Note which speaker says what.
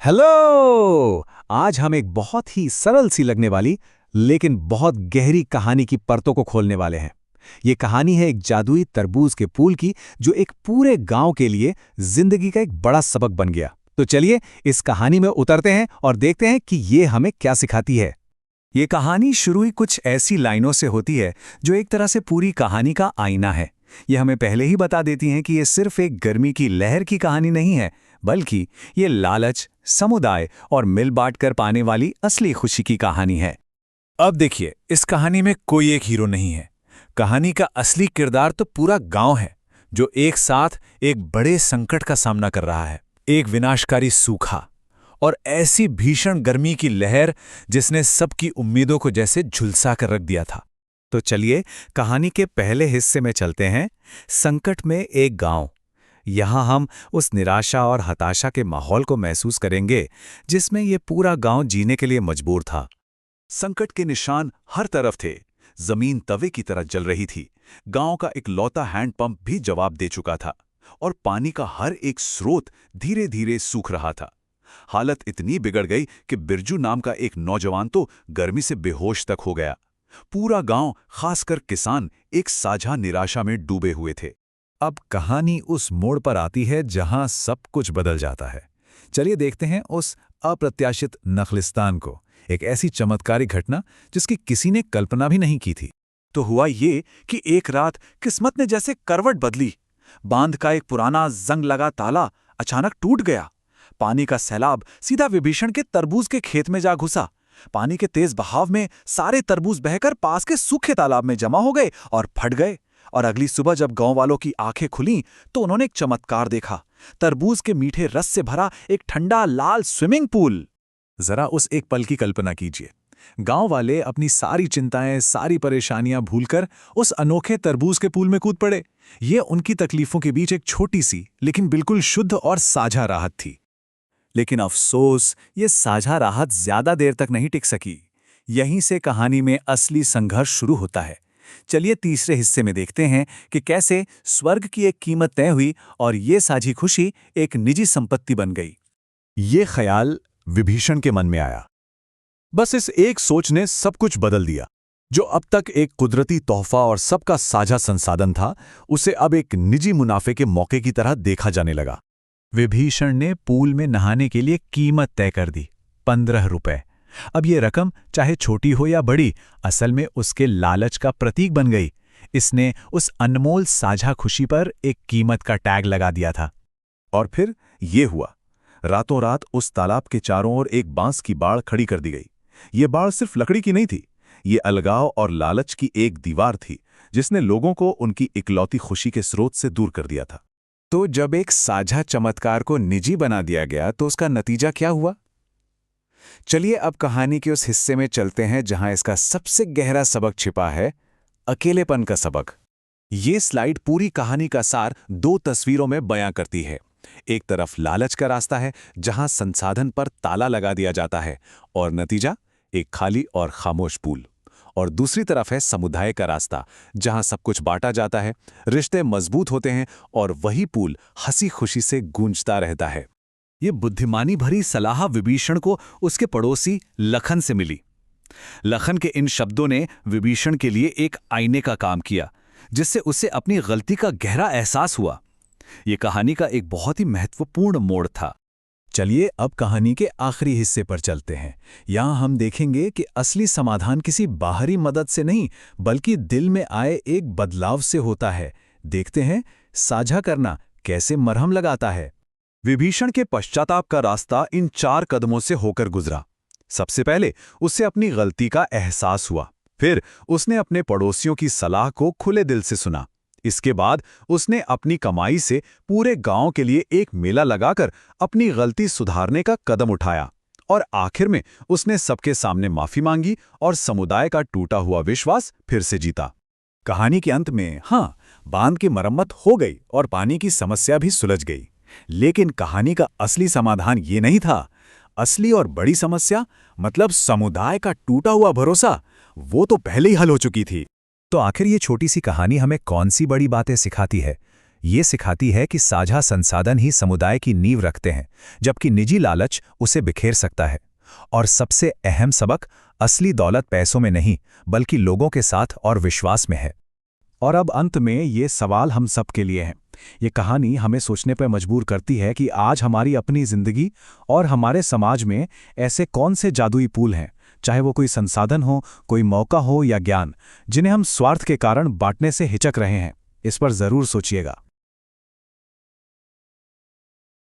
Speaker 1: Hello. आज हम एक बहुत ही सरल सी लगने वाली लेकिन बहुत गहरी कहानी की परतों को खोलने वाले हैं। ये कहानी है एक जादुई तरबूज के फूल की जो एक पूरे गांव के लिए जिंदगी का एक बड़ा सबक बन गया। तो चलिए इस कहानी में उतरते हैं और देखते हैं कि ये हमें क्या सिखाती है। ये कहानी शुरू ही कुछ ऐसी लाइनों से होती है जो एक तरह से पूरी कहानी का आईना है। ये हमें पहले ही बता देती हैं कि ये सिर्फ एक गर्मी की लहर की कहानी नहीं है, बल्कि ये लालच, समुदाय और मिल बांट कर पाने वाली असली खुशी की कहानी है।
Speaker 2: अब देखिए, इस कहानी में कोई एक हीरो नहीं है। कहानी का असली किरदार तो पूरा गांव है, जो एक साथ एक बड़े संकट का सामना कर रहा है। एक विनाशकारी सूखा और ऐसी भीषण गर्मी की लहर जिसने सबकी उम्मीदों को जैसे झुलसा कर रख दिया था।
Speaker 1: तो चलिए कहानी के पहले हिस्से में चलते हैं, संकट में एक गांव। यहाँ हम उस निराशा और हताशा के माहौल को महसूस करेंगे जिसमें ये पूरा गांव जीने के लिए मजबूर था।
Speaker 2: संकट के निशान हर तरफ थे। जमीन तवे की तरह जल रही थी। गांव का इकलौता हैंडपंप भी जवाब दे चुका था और पानी का हर एक स्रोत धीरे धीरे सूख रहा था। हालत इतनी बिगड़ गई कि बिरजू नाम का एक नौजवान तो गर्मी से बेहोश तक हो गया। पूरा गांव, खासकर किसान, एक साझा निराशा में डूबे हुए थे।
Speaker 1: अब कहानी उस मोड़ पर आती है जहां सब कुछ बदल जाता है। चलिए देखते हैं उस अप्रत्याशित नखलिस्तान को, एक ऐसी चमत्कारी घटना जिसकी किसी ने कल्पना भी नहीं की थी।
Speaker 2: तो हुआ ये कि एक रात किस्मत ने जैसे करवट बदली। बांध का एक पुराना जंग लगा ताला अचानक टूट गया। पानी का सैलाब सीधा विभीषण के तरबूज के खेत में जा घुसा। पानी के तेज बहाव में सारे तरबूज बहकर पास के सूखे तालाब में जमा हो गए और फट गए। और अगली सुबह जब गांव वालों की आंखें खुलीं तो उन्होंने एक चमत्कार देखा। तरबूज के मीठे रस से भरा एक ठंडा लाल स्विमिंग पूल।
Speaker 1: जरा उस एक पल की कल्पना कीजिए। गांव वाले अपनी सारी चिंताएं, सारी परेशानियां भूलकर उस अनोखे तरबूज के पूल में कूद पड़े। ये उनकी तकलीफों के बीच एक छोटी सी लेकिन बिल्कुल शुद्ध और साझा राहत थी। लेकिन अफसोस, ये साझा राहत ज्यादा देर तक नहीं टिक सकी। यहीं से कहानी में असली संघर्ष शुरू होता है। चलिए तीसरे हिस्से में देखते हैं कि कैसे स्वर्ग की एक कीमत तय हुई और ये साझी खुशी एक निजी संपत्ति बन गई। ये ख्याल विभीषण के मन में आया। बस इस एक सोच ने सब कुछ बदल दिया। जो अब तक एक कुदरती तोहफा और सबका साझा संसाधन था, उसे अब एक निजी मुनाफे के मौके की तरह देखा जाने लगा। विभीषण ने पूल में नहाने के लिए कीमत तय कर दी, 15 रुपए। अब ये रकम चाहे छोटी हो या बड़ी, असल में उसके लालच का प्रतीक बन गई। इसने उस अनमोल साझा खुशी पर एक कीमत का टैग लगा दिया था।
Speaker 2: और फिर ये हुआ। रातों रात उस तालाब के चारों ओर एक बांस की बाड़ खड़ी कर दी गई। ये बाड़ सिर्फ लकड़ी की नहीं थी, ये अलगाव और लालच की एक दीवार थी जिसने लोगों को उनकी इकलौती खुशी के स्रोत से दूर कर दिया था।
Speaker 1: तो जब एक साझा चमत्कार को निजी बना दिया गया तो उसका नतीजा क्या हुआ? चलिए अब कहानी के उस हिस्से में चलते हैं जहां इसका सबसे गहरा सबक छिपा है, अकेलेपन का सबक। ये स्लाइड पूरी कहानी का सार 2 तस्वीरों में बयां करती है। एक तरफ लालच का रास्ता है जहां संसाधन पर ताला लगा दिया जाता है और नतीजा एक खाली और खामोश पूल। और दूसरी तरफ है समुदाय का रास्ता, जहां सब कुछ बांटा जाता है, रिश्ते मजबूत होते हैं और वही पूल हंसी खुशी से गूंजता रहता है। ये बुद्धिमानी भरी सलाह विभीषण को उसके पड़ोसी लखन से मिली। लखन के इन शब्दों ने विभीषण के लिए एक आईने का काम किया, जिससे उसे अपनी गलती का गहरा एहसास हुआ। ये कहानी का एक बहुत ही महत्वपूर्ण मोड़ था। चलिए अब कहानी के आखिरी हिस्से पर चलते हैं। यहाँ हम देखेंगे कि असली समाधान किसी बाहरी मदद से नहीं, बल्कि दिल में आए एक बदलाव से होता है। देखते हैं साझा करना कैसे मरहम लगाता है। विभीषण के पश्चाताप का रास्ता इन 4 कदमों से होकर गुजरा। सबसे पहले उसे अपनी गलती का एहसास हुआ। फिर उसने अपने पड़ोसियों की सलाह को खुले दिल से सुना। इसके बाद उसने अपनी कमाई से पूरे गांव के लिए एक मेला लगाकर अपनी गलती सुधारने का कदम उठाया। और आखिर में उसने सबके सामने माफी मांगी और समुदाय का टूटा हुआ विश्वास फिर से जीता। कहानी के अंत में बांध की मरम्मत हो गई और पानी की समस्या भी सुलझ गई। लेकिन कहानी का असली समाधान ये नहीं था। असली और बड़ी समस्या, मतलब समुदाय का टूटा हुआ भरोसा, वो तो पहले ही हल हो चुकी थी। तो आखिर ये छोटी सी कहानी हमें कौन सी बड़ी बातें सिखाती है?
Speaker 3: ये सिखाती है कि साझा संसाधन ही समुदाय की नींव रखते हैं, जबकि निजी लालच उसे बिखेर सकता है। और सबसे अहम सबक, असली दौलत पैसों में नहीं, बल्कि लोगों के साथ और विश्वास में है।
Speaker 2: और अब अंत में ये सवाल हम सब के लिए है। ये कहानी हमें सोचने पर मजबूर करती है कि आज हमारी अपनी जिंदगी और हमारे समाज में ऐसे कौन से जादुई पुल हैं, चाहे वो कोई संसाधन हो, कोई मौका हो या ज्ञान, जिन्हें हम स्वार्थ के कारण बांटने से हिचक रहे हैं। इस पर जरूर सोचिएगा।